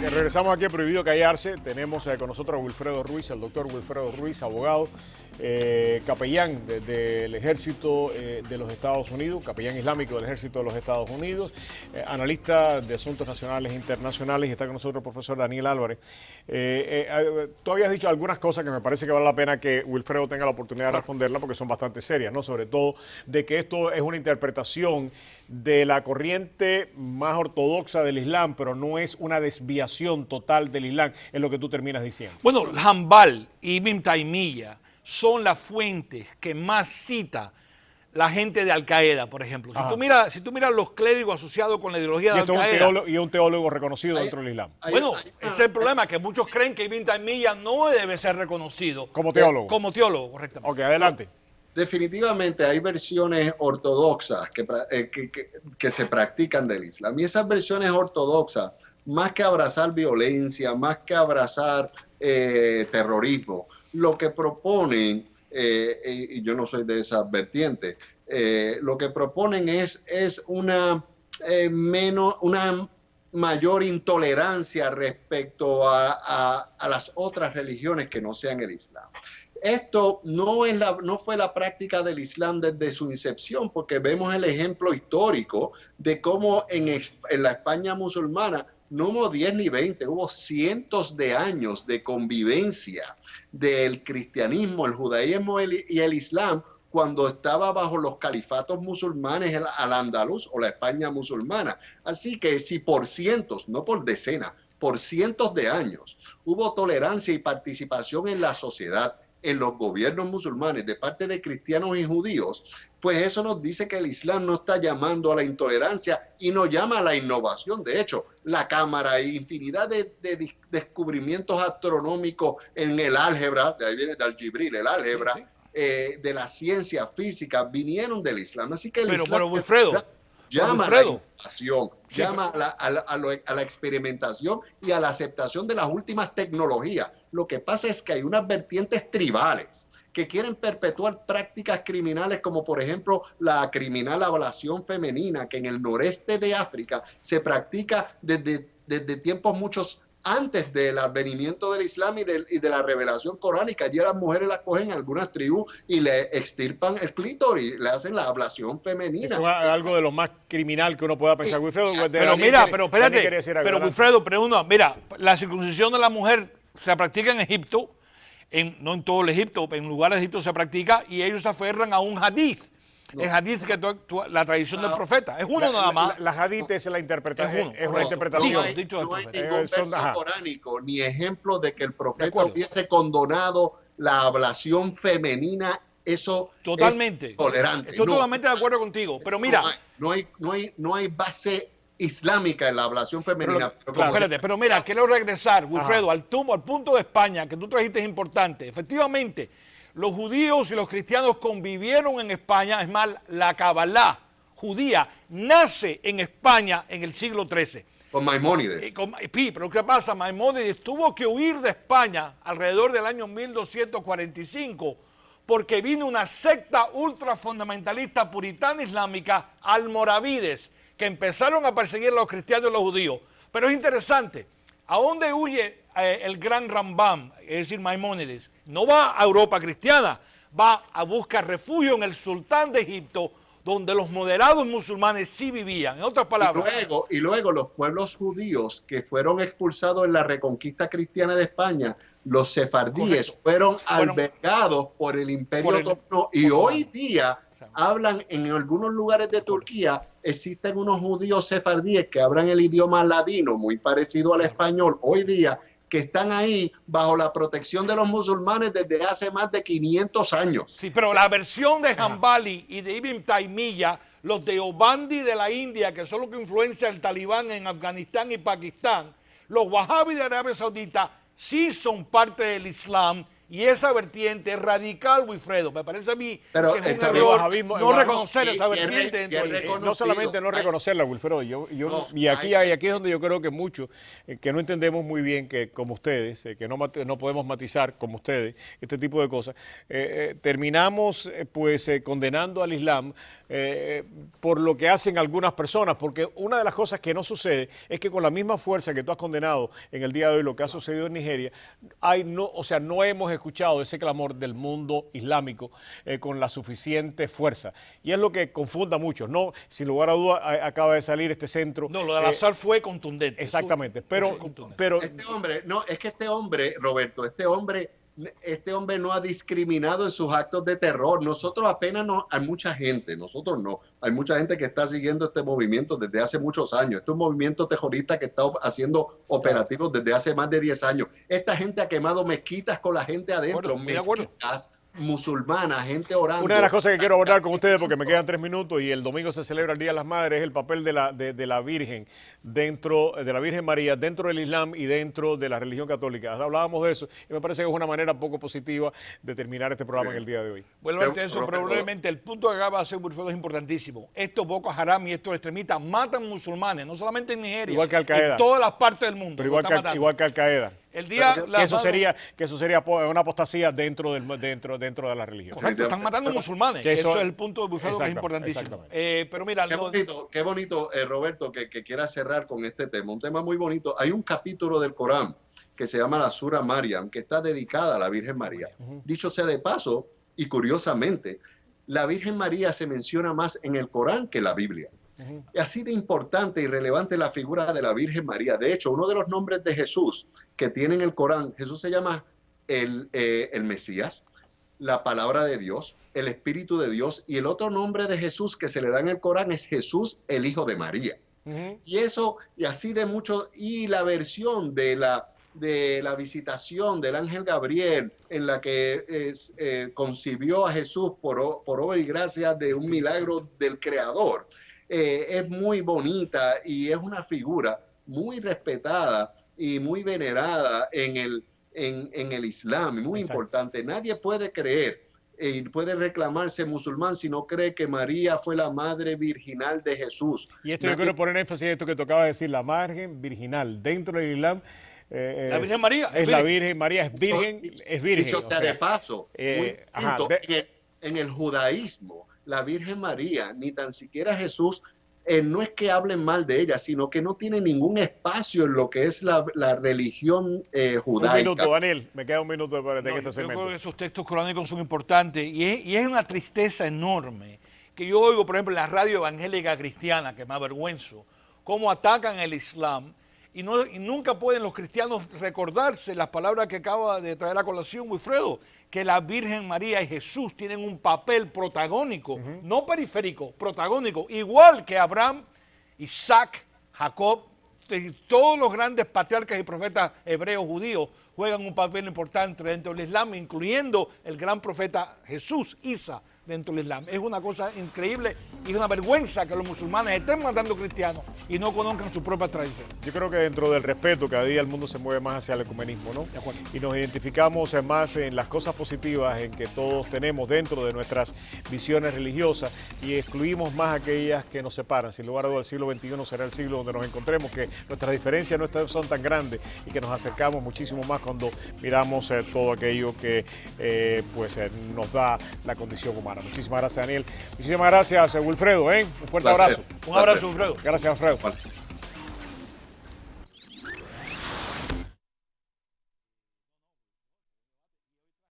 Regresamos aquí a Prohibido Callarse. Tenemos con nosotros a Wilfredo Ruiz, el doctor Wilfredo Ruiz, abogado, capellán del Ejército de los Estados Unidos, capellán islámico del Ejército de los Estados Unidos, analista de asuntos nacionales e internacionales, y está con nosotros el profesor Daniel Álvarez. Tú habías dicho algunas cosas que me parece que vale la pena que Wilfredo tenga la oportunidad de responderlas porque son bastante serias, ¿no? Sobre todo de que esto es una interpretación de la corriente más ortodoxa del Islam, pero no es una desviación total del Islam, es lo que tú terminas diciendo. Bueno, Hanbal y Ibn Taymiyyah son las fuentes que más cita la gente de Al-Qaeda, por ejemplo. Si tú miras los clérigos asociados con la ideología de Al-Qaeda... Y un teólogo reconocido dentro del Islam. Bueno, ese es el problema, que muchos creen que Ibn Taymiyyah no debe ser reconocido. Como teólogo. Como teólogo, correctamente. Ok, adelante. Definitivamente hay versiones ortodoxas que se practican del Islam. Y esas versiones ortodoxas, más que abrazar violencia, más que abrazar terrorismo, lo que proponen, y yo no soy de esas vertientes, lo que proponen es una mayor intolerancia respecto a las otras religiones que no sean el Islam. Esto no fue la práctica del Islam desde su incepción, porque vemos el ejemplo histórico de cómo en la España musulmana no hubo 10 ni 20, hubo cientos de años de convivencia del cristianismo, el judaísmo y el Islam cuando estaba bajo los califatos musulmanes, al andaluz o la España musulmana. Así que si por cientos, no por decenas, por cientos de años hubo tolerancia y participación en la sociedad, en los gobiernos musulmanes de parte de cristianos y judíos, pues eso nos dice que el Islam no está llamando a la intolerancia y no llama a la innovación. De hecho, la cámara e infinidad de descubrimientos astronómicos en el álgebra, de ahí viene del Jibril, el álgebra, sí, sí. De la ciencia física, vinieron del Islam. Así que el Islam... Pero Wilfredo, llama a la innovación, llama a la experimentación y a la aceptación de las últimas tecnologías. Lo que pasa es que hay unas vertientes tribales que quieren perpetuar prácticas criminales como por ejemplo la criminal ablación femenina, que en el noreste de África se practica desde tiempos muchos antes del advenimiento del Islam y de la revelación coránica. Allí las mujeres las cogen algunas tribus y le extirpan el clítoris, le hacen la ablación femenina. Eso es algo de lo más criminal que uno pueda pensar, Wilfredo. Pero mira, pero espérate, pero Wilfredo, pregunta, mira, la circuncisión de la mujer se practica en Egipto, no en todo el Egipto, en lugares de Egipto se practica, y ellos se aferran a un hadith. No. El hadith que la tradición del profeta. Es uno nada más. La hadith es la interpretación. Es una interpretación. No hay ningún verso coránico ni ejemplo de que el profeta hubiese condonado la ablación femenina. Eso totalmente es tolerante. Estoy totalmente de acuerdo contigo. Pero mira, no hay base islámica en la ablación femenina. Pero mira, quiero regresar, Wilfredo, al punto de España que tú trajiste es importante. Efectivamente, los judíos y los cristianos convivieron en España. Es más, la Kabbalah judía nace en España en el siglo XIII. Con Maimónides. Pero ¿qué pasa? Maimónides tuvo que huir de España alrededor del año 1245 porque vino una secta ultrafundamentalista puritana islámica, almoravides, que empezaron a perseguir a los cristianos y los judíos. Pero es interesante, ¿a dónde huye el gran Rambam, es decir, Maimónides? No va a Europa cristiana, va a buscar refugio en el sultán de Egipto, donde los moderados musulmanes sí vivían. En otras palabras... Y luego los pueblos judíos que fueron expulsados en la reconquista cristiana de España, los sefardíes, fueron albergados por el Imperio Otomano, y hoy día hablan en algunos lugares de Turquía, existen unos judíos sefardíes que hablan el idioma ladino, muy parecido al español hoy día, que están ahí bajo la protección de los musulmanes desde hace más de 500 años. Sí, pero la versión de Hanbali y de Ibn Taymiyyah, los Deobandi de la India, que son los que influencia el talibán en Afganistán y Pakistán, los Wahhabis de Arabia Saudita, sí son parte del Islam Y esa vertiente es radical, Wilfredo. Me parece a mí Pero que es un está error bien, no reconocer esa y es vertiente dentro del Islam. No solamente no reconocerla, Wilfredo, y aquí es donde yo creo que muchos que no entendemos muy bien que como ustedes, que no podemos matizar como ustedes este tipo de cosas, terminamos condenando al Islam por lo que hacen algunas personas, porque una de las cosas que no sucede es que con la misma fuerza que tú has condenado en el día de hoy lo que ha sucedido en Nigeria, no hemos escuchado ese clamor del mundo islámico con la suficiente fuerza. Y es lo que confunda a muchos, ¿no? Sin lugar a dudas, acaba de salir este centro. No, lo de Al-Azhar fue contundente. Exactamente, pero este hombre, Roberto, este hombre no ha discriminado en sus actos de terror. Nosotros apenas no, hay mucha gente, nosotros no, hay mucha gente que está siguiendo este movimiento desde hace muchos años. Este es un movimiento terrorista que está haciendo operativos desde hace más de 10 años. Esta gente ha quemado mezquitas con la gente adentro, mezquitas musulmanas, gente orando. Una de las cosas que quiero abordar con ustedes, porque me quedan 3 minutos y el domingo se celebra el Día de las Madres, es el papel de la Virgen dentro de la Virgen María, dentro del Islam y dentro de la religión católica. Hablábamos de eso y me parece que es una manera poco positiva de terminar este programa en el día de hoy. Bueno, ante eso, probablemente el punto que acaba de hacer Wilfredo es importantísimo. Estos Boko Haram y estos extremistas matan musulmanes, no solamente en Nigeria, igual que Al-Qaeda, en todas las partes del mundo. Pero igual que Al-Qaeda. Que eso sería una apostasía dentro de la religión. Correcto, están matando musulmanes. Eso es el punto de Wilfredo que es importantísimo. Pero mira, qué bonito, Roberto, que quieras cerrar con este tema. Un tema muy bonito. Hay un capítulo del Corán que se llama la Sura Maryam, que está dedicada a la Virgen María. Dicho sea de paso, y curiosamente, la Virgen María se menciona más en el Corán que en la Biblia. Y así de importante y relevante la figura de la Virgen María. De hecho, uno de los nombres de Jesús que tiene en el Corán, Jesús se llama el Mesías, la palabra de Dios, el Espíritu de Dios, y el otro nombre de Jesús que se le da en el Corán es Jesús, el Hijo de María. Y eso, y así de mucho, y la versión de la visitación del ángel Gabriel, en la que concibió a Jesús por obra y gracia de un milagro del Creador. Es muy bonita y es una figura muy respetada y muy venerada en el Islam, muy importante. Nadie puede creer y puede reclamarse musulmán si no cree que María fue la madre virginal de Jesús. Y esto yo quiero poner énfasis en esto que tocaba de decir, la Virgen virginal dentro del Islam. La Virgen María es la Virgen María, es virgen. Dicho sea de paso, en el judaísmo, la Virgen María, ni tan siquiera Jesús, no es que hablen mal de ella, sino que no tiene ningún espacio en lo que es la religión judaica. Un minuto, Daniel, me queda un minuto para este segmento. Yo creo que esos textos coránicos son importantes y es una tristeza enorme que yo oigo, por ejemplo, en la radio evangélica cristiana, que me avergüenzo, cómo atacan el Islam y nunca pueden los cristianos recordarse las palabras que acaba de traer a colación Wilfredo, que la Virgen María y Jesús tienen un papel protagónico, no periférico, protagónico, igual que Abraham, Isaac, Jacob, todos los grandes patriarcas y profetas hebreos judíos juegan un papel importante dentro del Islam, incluyendo el gran profeta Jesús, Isa, dentro del Islam. Es una cosa increíble y es una vergüenza que los musulmanes estén matando cristianos y no conozcan su propia tradición. Yo creo que dentro del respeto, cada día el mundo se mueve más hacia el ecumenismo, ¿no? Y nos identificamos más en las cosas positivas en que todos tenemos dentro de nuestras visiones religiosas y excluimos más aquellas que nos separan. Sin lugar a dudas, el siglo XXI será el siglo donde nos encontremos, que nuestras diferencias no son tan grandes y que nos acercamos muchísimo más cuando miramos todo aquello que nos da la condición humana. Muchísimas gracias, Daniel. Muchísimas gracias, Wilfredo. Un fuerte abrazo. Un abrazo, Wilfredo. Gracias, Wilfredo.